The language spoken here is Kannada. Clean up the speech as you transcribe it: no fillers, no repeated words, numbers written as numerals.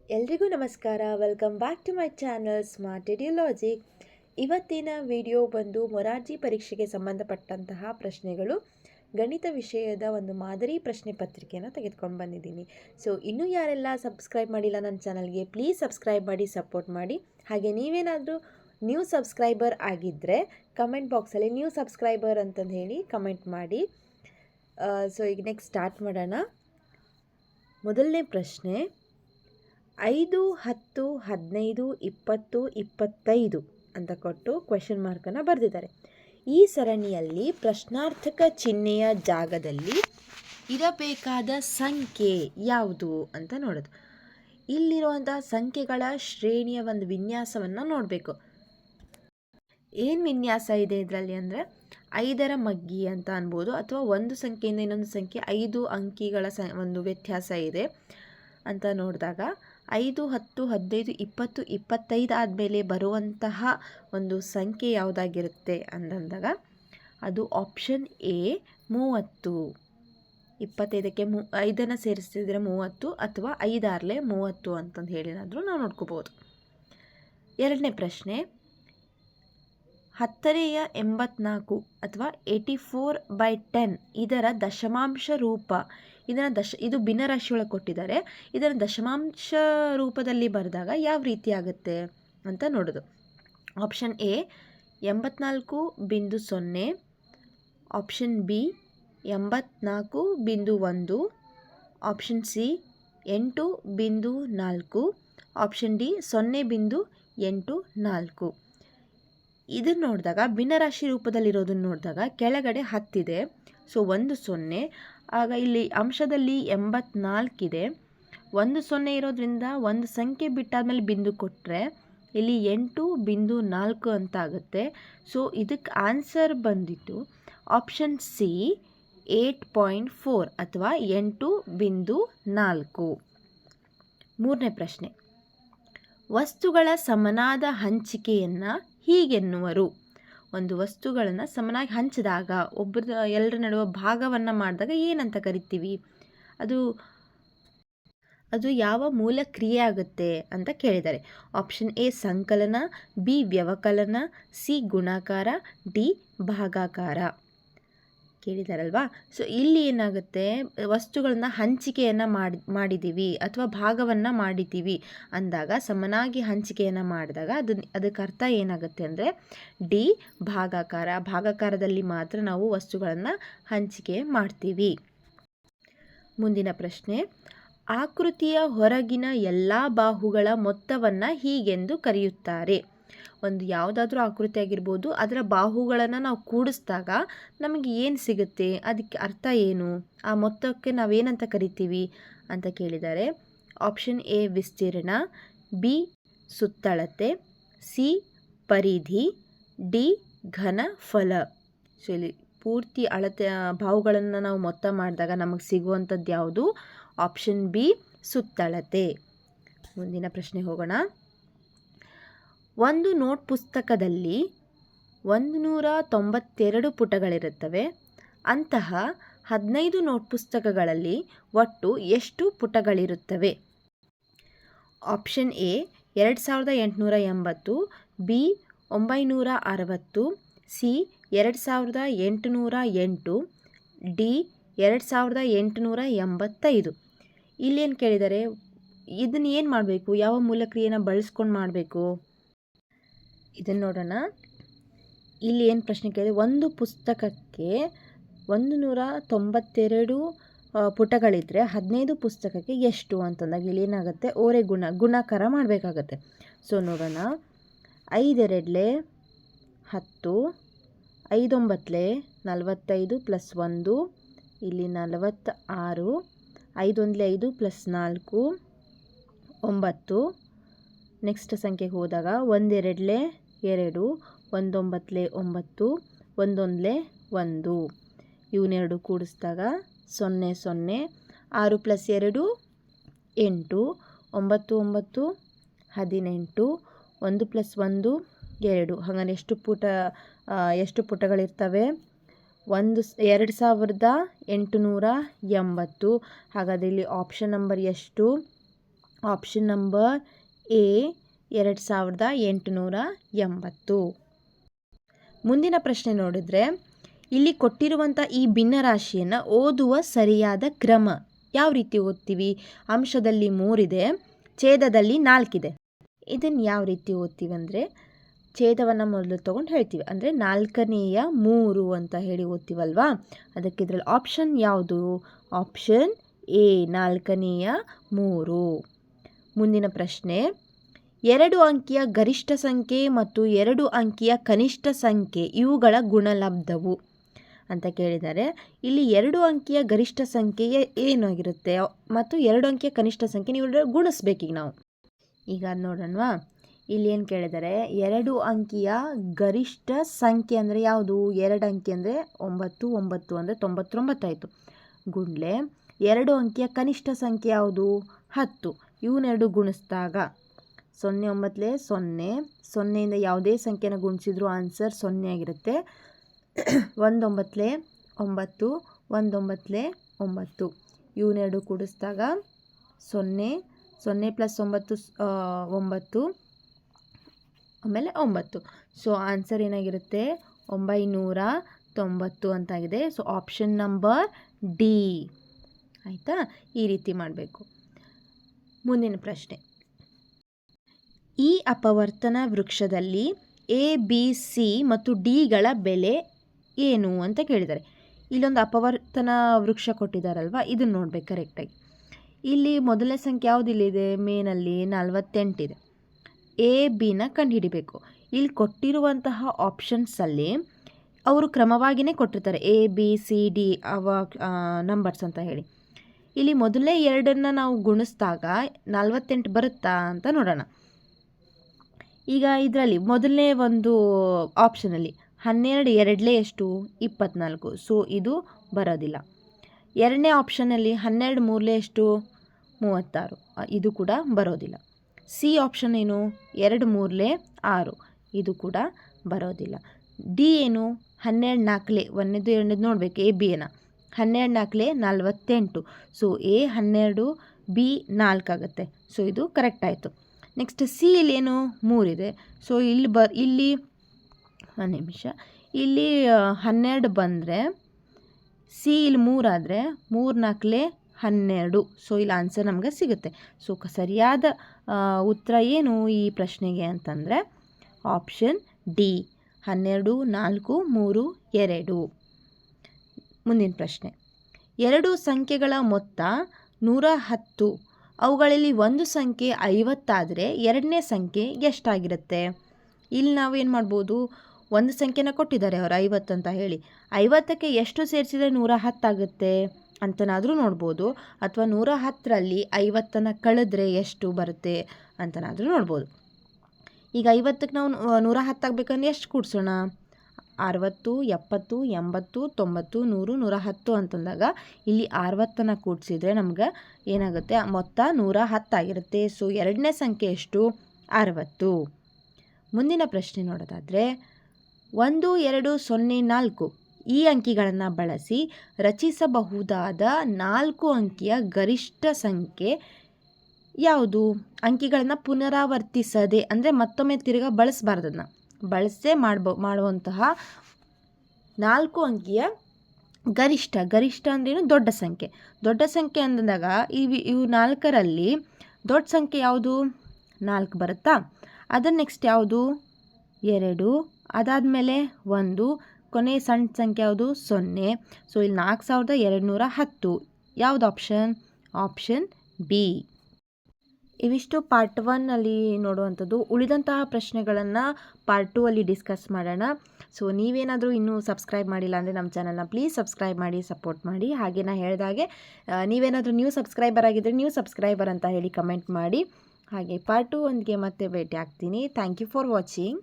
ಎಲ್ರಿಗೂ ನಮಸ್ಕಾರ. Welcome back to my channel Smart Logic. ಇವತ್ತಿನ ವಿಡಿಯೋ ಬಂದು ಮೊರಾರ್ಜಿ ಪರೀಕ್ಷೆಗೆ ಸಂಬಂಧಪಟ್ಟಂತಹ ಪ್ರಶ್ನೆಗಳು, ಗಣಿತ ವಿಷಯದ ಒಂದು ಮಾದರಿ ಪ್ರಶ್ನೆ ಪತ್ರಿಕೆಯನ್ನು ತೆಗೆದುಕೊಂಡು ಬಂದಿದ್ದೀನಿ. ಸೊ ಇನ್ನೂ ಯಾರೆಲ್ಲ ಸಬ್ಸ್ಕ್ರೈಬ್ ಮಾಡಿಲ್ಲ ನನ್ನ ಚಾನಲ್ಗೆ, ಪ್ಲೀಸ್ ಸಬ್ಸ್ಕ್ರೈಬ್ ಮಾಡಿ, ಸಪೋರ್ಟ್ ಮಾಡಿ. ಹಾಗೆ ನೀವೇನಾದರೂ ನ್ಯೂ ಸಬ್ಸ್ಕ್ರೈಬರ್ ಆಗಿದ್ದರೆ ಕಮೆಂಟ್ ಬಾಕ್ಸಲ್ಲಿ ನ್ಯೂ ಸಬ್ಸ್ಕ್ರೈಬರ್ ಅಂತಂದು ಹೇಳಿ ಕಮೆಂಟ್ ಮಾಡಿ. ಸೊ ಈಗ ನೆಕ್ಸ್ಟ್ ಸ್ಟಾರ್ಟ್ ಮಾಡೋಣ. ಮೊದಲನೇ ಪ್ರಶ್ನೆ, 5, 10, 15, 20, 25 ಅಂತ ಕೊಟ್ಟು ಕ್ವೆಶನ್ ಮಾರ್ಕನ್ನು ಬರೆದಿದ್ದಾರೆ. ಈ ಸರಣಿಯಲ್ಲಿ ಪ್ರಶ್ನಾರ್ಥಕ ಚಿಹ್ನೆಯ ಜಾಗದಲ್ಲಿ ಇರಬೇಕಾದ ಸಂಖ್ಯೆ ಯಾವುದು ಅಂತ ನೋಡೋದು. ಇಲ್ಲಿರುವಂಥ ಸಂಖ್ಯೆಗಳ ಶ್ರೇಣಿಯ ಒಂದು ವಿನ್ಯಾಸವನ್ನು ನೋಡಬೇಕು. ಏನು ವಿನ್ಯಾಸ ಇದೆ ಇದರಲ್ಲಿ ಅಂದರೆ 5ರ ಮಗ್ಗಿ ಅಂತ ಅನ್ಬೋದು, ಅಥವಾ ಒಂದು ಸಂಖ್ಯೆಯಿಂದ ಇನ್ನೊಂದು ಸಂಖ್ಯೆ 5 ಅಂಕಿಗಳ ಒಂದು ವ್ಯತ್ಯಾಸ ಇದೆ ಅಂತ ನೋಡಿದಾಗ 5, 10, 15, 20, 25 ಆದಮೇಲೆ ಬರುವಂತಹ ಒಂದು ಸಂಖ್ಯೆ ಯಾವುದಾಗಿರುತ್ತೆ ಅಂದಾಗ ಅದು ಆಪ್ಷನ್ ಎ 30. 25ಕ್ಕೆ 5ನ್ನು ಸೇರಿಸ್ತಿದ್ರೆ 30, ಅಥವಾ 5 6 30 ಅಂತಂದು ಹೇಳಿನಾದರೂ ನಾವು ನೋಡ್ಕೋಬೋದು. ಎರಡನೇ ಪ್ರಶ್ನೆ, 10ರ 84 ಅಥವಾ 84/10 ಇದರ ದಶಮಾಂಶ ರೂಪ, ಇದು ಭಿನ್ನರಾಶಿಯೊಳಗೆ ಕೊಟ್ಟಿದ್ದಾರೆ. ಇದನ್ನು ದಶಮಾಂಶ ರೂಪದಲ್ಲಿ ಬರೆದಾಗ ಯಾವ ರೀತಿ ಆಗುತ್ತೆ ಅಂತ ನೋಡೋದು. Option A 84.0, option B 84.1, option C 8.4, option D 0.84. ಇದನ್ನು ನೋಡಿದಾಗ ಭಿನ್ನರಾಶಿ ರೂಪದಲ್ಲಿರೋದನ್ನು ನೋಡಿದಾಗ ಕೆಳಗಡೆ 10 ಇದೆ, ಸೊ 1 0. ಆಗ ಇಲ್ಲಿ ಅಂಶದಲ್ಲಿ 84 ಇದೆ, 1 0 ಇರೋದ್ರಿಂದ ಒಂದು ಸಂಖ್ಯೆ ಬಿಟ್ಟಾದ್ಮೇಲೆ ಬಿಂದು ಕೊಟ್ಟರೆ ಇಲ್ಲಿ 8.4 ಅಂತ ಆಗುತ್ತೆ. ಸೊ ಇದಕ್ಕೆ ಆನ್ಸರ್ ಬಂದಿತ್ತು ಆಪ್ಷನ್ ಸಿ 8.4 ಅಥವಾ 8.4. ಮೂರನೇ ಪ್ರಶ್ನೆ, ವಸ್ತುಗಳ ಸಮನಾದ ಹಂಚಿಕೆಯನ್ನು ಹೀಗೆನ್ನುವರು. ಒಂದು ವಸ್ತುಗಳನ್ನು ಸಮನಾಗಿ ಹಂಚಿದಾಗ, ಎಲ್ಲರ ನಡುವೆ ಭಾಗವನ್ನು ಮಾಡಿದಾಗ ಏನಂತ ಕರಿತೀವಿ? ಅದು ಯಾವ ಮೂಲ ಕ್ರಿಯೆ ಆಗುತ್ತೆ ಅಂತ ಕೇಳಿದ್ದಾರೆ. ಆಪ್ಷನ್ ಎ ಸಂಕಲನ, ಬಿ ವ್ಯವಕಲನ, ಸಿ ಗುಣಾಕಾರ, ಡಿ ಭಾಗಾಕಾರ ಕೇಳಿದಾರಲ್ವಾ. ಸೊ ಇಲ್ಲಿ ಏನಾಗುತ್ತೆ, ವಸ್ತುಗಳನ್ನ ಹಂಚಿಕೆಯನ್ನು ಮಾಡಿದ್ದೀವಿ ಅಥವಾ ಭಾಗವನ್ನು ಮಾಡಿದ್ದೀವಿ ಅಂದಾಗ, ಸಮನಾಗಿ ಹಂಚಿಕೆಯನ್ನು ಮಾಡಿದಾಗ ಅದಕ್ಕೆ ಅರ್ಥ ಏನಾಗುತ್ತೆ ಅಂದರೆ ಡಿ ಭಾಗಾಕಾರ. ಭಾಗಾಕಾರದಲ್ಲಿ ಮಾತ್ರ ನಾವು ವಸ್ತುಗಳನ್ನು ಹಂಚಿಕೆ ಮಾಡ್ತೀವಿ. ಮುಂದಿನ ಪ್ರಶ್ನೆ, ಆಕೃತಿಯ ಹೊರಗಿನ ಎಲ್ಲ ಬಾಹುಗಳ ಮೊತ್ತವನ್ನು ಹೀಗೆಂದು ಕರೆಯುತ್ತಾರೆ. ಒಂದು ಯಾವುದಾದ್ರೂ ಆಕೃತಿ ಆಗಿರ್ಬೋದು, ಅದರ ಬಾಹುಗಳನ್ನು ನಾವು ಕೂಡಿಸಿದಾಗ ನಮಗೆ ಏನು ಸಿಗುತ್ತೆ, ಅದಕ್ಕೆ ಅರ್ಥ ಏನು, ಆ ಮೊತ್ತಕ್ಕೆ ನಾವೇನಂತ ಕರಿತೀವಿ ಅಂತ ಕೇಳಿದ್ದಾರೆ. ಆಪ್ಷನ್ ಎ ವಿಸ್ತೀರ್ಣ, ಬಿ ಸುತ್ತಳತೆ, ಸಿ ಪರಿಧಿ, ಡಿ ಘನಫಲ. ಸೊ ಇಲ್ಲಿ ಪೂರ್ತಿ ಅಳತೆ ಬಾಹುಗಳನ್ನು ನಾವು ಮೊತ್ತ ಮಾಡಿದಾಗ ನಮಗೆ ಸಿಗುವಂಥದ್ದು ಯಾವುದು? ಆಪ್ಷನ್ ಬಿ ಸುತ್ತಳತೆ. ಮುಂದಿನ ಪ್ರಶ್ನೆ ಹೋಗೋಣ. ಒಂದು ನೋಟ್ ಪುಸ್ತಕದಲ್ಲಿ 192 ಪುಟಗಳಿರುತ್ತವೆ. ಅಂತಹ 15 ನೋಟ್ ಪುಸ್ತಕಗಳಲ್ಲಿ ಒಟ್ಟು ಎಷ್ಟು ಪುಟಗಳಿರುತ್ತವೆ? Option A 2880, B 960, C 2808, D 2885. ಇಲ್ಲೇನು ಕೇಳಿದ್ದಾರೆ, ಇದನ್ನು ಏನು ಮಾಡಬೇಕು, ಯಾವ ಮೂಲಕ್ರಿಯೆಯನ್ನು ಬಳಸ್ಕೊಂಡು ಮಾಡಬೇಕು ಇದನ್ನು ನೋಡೋಣ. ಇಲ್ಲಿ ಏನು ಪ್ರಶ್ನೆ ಕೇಳಿದೆ, ಒಂದು ಪುಸ್ತಕಕ್ಕೆ 192 ಪುಟಗಳಿದ್ದರೆ 15 ಪುಸ್ತಕಕ್ಕೆ ಎಷ್ಟು ಅಂತಂದಾಗ ಇಲ್ಲಿ ಏನಾಗುತ್ತೆ, ಓರೆ ಗುಣಾಕಾರ ಮಾಡಬೇಕಾಗತ್ತೆ. ಸೊ ನೋಡೋಣ. 5 2 10, 5 9 45 + 1, ಇಲ್ಲಿ 46, 5 1 5 + 4 9. ನೆಕ್ಸ್ಟ್ ಸಂಖ್ಯೆಗೆ ಹೋದಾಗ 1 2 2, 1 9 9, 1 1 1. ಇವನ್ನೆರಡು ಕೂಡಿಸಿದಾಗ 0 0, 6 + 2 8, 9 9 18, 1 + 1 2. ಹಾಗಾದ್ರೆ ಎಷ್ಟು ಪುಟಗಳಿರ್ತವೆ? 2880. ಹಾಗಾದರೆ ಇಲ್ಲಿ ಆಪ್ಷನ್ ನಂಬರ್ ಎಷ್ಟು? Option number A 2880. ಮುಂದಿನ ಪ್ರಶ್ನೆ ನೋಡಿದರೆ ಇಲ್ಲಿ ಕೊಟ್ಟಿರುವಂಥ ಈ ಭಿನ್ನರಾಶಿಯನ್ನು ಓದುವ ಸರಿಯಾದ ಕ್ರಮ ಯಾವ ರೀತಿ ಓದ್ತೀವಿ? ಅಂಶದಲ್ಲಿ 3 ಇದೆ, ಛೇದದಲ್ಲಿ 4 ಇದೆ. ಇದನ್ನು ಯಾವ ರೀತಿ ಓದ್ತೀವಿ ಅಂದರೆ ಛೇದವನ್ನು ಮೊದಲು ತೊಗೊಂಡು ಹೇಳ್ತೀವಿ, ಅಂದರೆ 4ನೇಯ 3 ಅಂತ ಹೇಳಿ ಓದ್ತೀವಲ್ವಾ. ಅದಕ್ಕೆ ಇದರಲ್ಲಿ ಆಪ್ಷನ್ ಯಾವುದು? ಆಪ್ಷನ್ ಎ 4ನೇಯ 3. ಮುಂದಿನ ಪ್ರಶ್ನೆ, 2 ಅಂಕಿಯ ಗರಿಷ್ಠ ಸಂಖ್ಯೆ ಮತ್ತು 2 ಅಂಕಿಯ ಕನಿಷ್ಠ ಸಂಖ್ಯೆ ಇವುಗಳ ಗುಣಲಬ್ಧವು ಅಂತ ಕೇಳಿದ್ದಾರೆ. ಇಲ್ಲಿ 2 ಅಂಕಿಯ ಗರಿಷ್ಠ ಸಂಖ್ಯೆ ಏನಾಗಿರುತ್ತೆ ಮತ್ತು 2 ಅಂಕಿಯ ಕನಿಷ್ಠ ಸಂಖ್ಯೆ ನೀವು ಗುಣಿಸ್ಬೇಕೀಗ ನಾವು. ಈಗ ಅದು ನೋಡೋಣವಾ. ಇಲ್ಲಿ ಏನು ಕೇಳಿದ್ದಾರೆ, 2 ಅಂಕಿಯ ಗರಿಷ್ಠ ಸಂಖ್ಯೆ ಅಂದರೆ ಯಾವುದು? 2 ಅಂಕಿ ಅಂದರೆ 9, 9 ಅಂದರೆ 99 ಆಯಿತು. ಗುಂಡ್ಲೆ 2 ಅಂಕಿಯ ಕನಿಷ್ಠ ಸಂಖ್ಯೆ ಯಾವುದು? 10. ಇವನ್ನೆರಡು ಗುಣಿಸಿದಾಗ 0 9 0, 0ಇಂದ ಯಾವುದೇ ಸಂಖ್ಯೆನ ಗುಣಿಸಿದ್ರು ಆನ್ಸರ್ 0 ಆಗಿರುತ್ತೆ. 1 9 9, 1 9 9, ಇವನ್ನೆರಡು ಕೂಡಿಸಿದಾಗ 0, 0 + 9 9, ಆಮೇಲೆ 9. ಸೊ ಆನ್ಸರ್ ಏನಾಗಿರುತ್ತೆ? 990 ಅಂತಾಗಿದೆ. So option number D. ಆಯಿತಾ? ಈ ರೀತಿ ಮಾಡಬೇಕು. ಮುಂದಿನ ಪ್ರಶ್ನೆ, ಈ ಅಪವರ್ತನ ವೃಕ್ಷದಲ್ಲಿ ಎ ಬಿ ಸಿ ಮತ್ತು ಡಿಗಳ ಬೆಲೆ ಏನು ಅಂತ ಕೇಳಿದ್ದಾರೆ. ಇಲ್ಲೊಂದು ಅಪವರ್ತನ ವೃಕ್ಷ ಕೊಟ್ಟಿದ್ದಾರಲ್ವ, ಇದನ್ನು ನೋಡ್ಬೇಕು ಕರೆಕ್ಟಾಗಿ. ಇಲ್ಲಿ ಮೊದಲನೇ ಸಂಖ್ಯೆ ಯಾವುದಿಲ್ಲಿದೆ? ಮೇನಲ್ಲಿ 48 ಇದೆ. ಎ ಬಿನ ಕಂಡುಹಿಡಿಬೇಕು. ಇಲ್ಲಿ ಕೊಟ್ಟಿರುವಂತಹ ಆಪ್ಷನ್ಸಲ್ಲಿ ಅವರು ಕ್ರಮವಾಗಿಯೇ ಕೊಟ್ಟಿರ್ತಾರೆ, ಎ ಬಿ ಸಿ ಡಿ ಅವ ನಂಬರ್ಸ್ ಅಂತ ಹೇಳಿ. ಇಲ್ಲಿ ಮೊದಲನೇ 2 ನಾವು ಗುಣಿಸಿದಾಗ 48 ಬರುತ್ತಾ ಅಂತ ನೋಡೋಣ. ಈಗ ಇದರಲ್ಲಿ ಮೊದಲನೇ ಒಂದು ಆಪ್ಷನಲ್ಲಿ 12 2 ಎಷ್ಟು? 24. ಸೊ ಇದು ಬರೋದಿಲ್ಲ. ಎರಡನೇ ಆಪ್ಷನಲ್ಲಿ 12 3 ಎಷ್ಟು? 36. ಇದು ಕೂಡ ಬರೋದಿಲ್ಲ. ಸಿ ಆಪ್ಷನ್ ಏನು? 2 3 6. ಇದು ಕೂಡ ಬರೋದಿಲ್ಲ. ಡಿ ಏನು? 12 4 ಒಂದನೇದು ಎರಡನೇದು ನೋಡಬೇಕು. ಎ ಬಿ ಏನ 12 4 48. ಸೊ ಎ 12, ಬಿ 4 ಆಗುತ್ತೆ. ಸೊ ಇದು ಕರೆಕ್ಟ್ ಆಯಿತು. ನೆಕ್ಸ್ಟ್ ಸಿ ಇಲ್ಲಿ ಏನು? 3 ಇದೆ. ಸೊ ಇಲ್ಲಿ ಒಂದು ನಿಮಿಷ, ಇಲ್ಲಿ 12 ಬಂದರೆ ಸಿ ಇಲ್ಲಿ 3 ಆದರೆ 3 4 12. ಸೊ ಇಲ್ಲಿ ಆನ್ಸರ್ ನಮಗೆ ಸಿಗುತ್ತೆ. ಸೊ ಸರಿಯಾದ ಉತ್ತರ ಏನು ಈ ಪ್ರಶ್ನೆಗೆ ಅಂತಂದರೆ ಆಪ್ಷನ್ ಡಿ 12 4 3 2. ಮುಂದಿನ ಪ್ರಶ್ನೆ, 2 ಸಂಖ್ಯೆಗಳ ಮೊತ್ತ 110. ಅವುಗಳಲ್ಲಿ ಒಂದು ಸಂಖ್ಯೆ 50 ಆದರೆ ಎರಡನೇ ಸಂಖ್ಯೆ ಎಷ್ಟಾಗಿರುತ್ತೆ? ಇಲ್ಲಿ ನಾವು ಏನು ಮಾಡ್ಬೋದು, ಒಂದು ಸಂಖ್ಯೆನ ಕೊಟ್ಟಿದ್ದಾರೆ ಅವರು 50 ಅಂತ ಹೇಳಿ, 50ಕ್ಕೆ ಎಷ್ಟು ಸೇರಿಸಿದರೆ 110 ಆಗುತ್ತೆ ಅಂತನಾದರೂ ನೋಡ್ಬೋದು, ಅಥವಾ 110ರಲ್ಲಿ 50ನ್ನು ಕಳೆದ್ರೆ ಎಷ್ಟು ಬರುತ್ತೆ ಅಂತನಾದರೂ ನೋಡ್ಬೋದು. ಈಗ 50ಕ್ಕೆ ನಾವು 110 ಆಗಬೇಕಂದ್ರೆ ಎಷ್ಟು ಕೂಡಿಸೋಣ? 60 70 80 90 100 110 ಅಂತಂದಾಗ ಇಲ್ಲಿ 60ನ್ನು ಕೂಡಿಸಿದ್ರೆ ನಮ್ಗೆ ಏನಾಗುತ್ತೆ? ಮೊತ್ತ 110 ಆಗಿರುತ್ತೆ. ಸೊ ಎರಡನೇ ಸಂಖ್ಯೆ ಎಷ್ಟು? 60. ಮುಂದಿನ ಪ್ರಶ್ನೆ ನೋಡೋದಾದರೆ 1 2 0 4 ಈ ಅಂಕಿಗಳನ್ನು ಬಳಸಿ ರಚಿಸಬಹುದಾದ 4 ಅಂಕಿಯ ಗರಿಷ್ಠ ಸಂಖ್ಯೆ ಯಾವುದು? ಅಂಕಿಗಳನ್ನು ಪುನರಾವರ್ತಿಸದೆ, ಅಂದರೆ ಮತ್ತೊಮ್ಮೆ ತಿರ್ಗಾ ಬಳಸಬಾರ್ದನ್ನ ಬಳಸೇ ಮಾಡುವಂತಹ 4 ಅಂಕಿಯ ಗರಿಷ್ಠ ಅಂದ್ರೇನು? ದೊಡ್ಡ ಸಂಖ್ಯೆ. ದೊಡ್ಡ ಸಂಖ್ಯೆ ಅಂದಾಗ ಇವು 4ರಲ್ಲಿ ದೊಡ್ಡ ಸಂಖ್ಯೆ ಯಾವುದು? 4 ಬರುತ್ತಾ? ಅದರ ನೆಕ್ಸ್ಟ್ ಯಾವುದು? 2, ಅದಾದಮೇಲೆ 1, ಕೊನೆ ಸಣ್ಣ ಸಂಖ್ಯೆ ಯಾವುದು? 0. ಸೊ ಇಲ್ಲಿ 4210. ಯಾವುದು ಆಪ್ಷನ್? Option B. ಇವಿಷ್ಟು ಪಾರ್ಟ್ 1 ನೋಡುವಂಥದ್ದು. ಉಳಿದಂತಹ ಪ್ರಶ್ನೆಗಳನ್ನು ಪಾರ್ಟ್ 2 ಡಿಸ್ಕಸ್ ಮಾಡೋಣ. ಸೊ ನೀವೇನಾದರೂ ಇನ್ನೂ ಸಬ್ಸ್ಕ್ರೈಬ್ ಮಾಡಿಲ್ಲ ಅಂದರೆ ನಮ್ಮ ಚಾನಲ್ನ ಪ್ಲೀಸ್ ಸಬ್ಸ್ಕ್ರೈಬ್ ಮಾಡಿ, ಸಪೋರ್ಟ್ ಮಾಡಿ. ಹಾಗೆ ನಾನು ಹೇಳಿದಾಗೆ ನೀವೇನಾದರೂ ನ್ಯೂ ಸಬ್ಸ್ಕ್ರೈಬರ್ ಆಗಿದ್ದರೆ ನ್ಯೂ ಸಬ್ಸ್ಕ್ರೈಬರ್ ಅಂತ ಹೇಳಿ ಕಮೆಂಟ್ ಮಾಡಿ. ಹಾಗೆ ಪಾರ್ಟ್ 2 ಮತ್ತೆ ಭೇಟಿ ಆಗ್ತೀನಿ. Thank you for watching.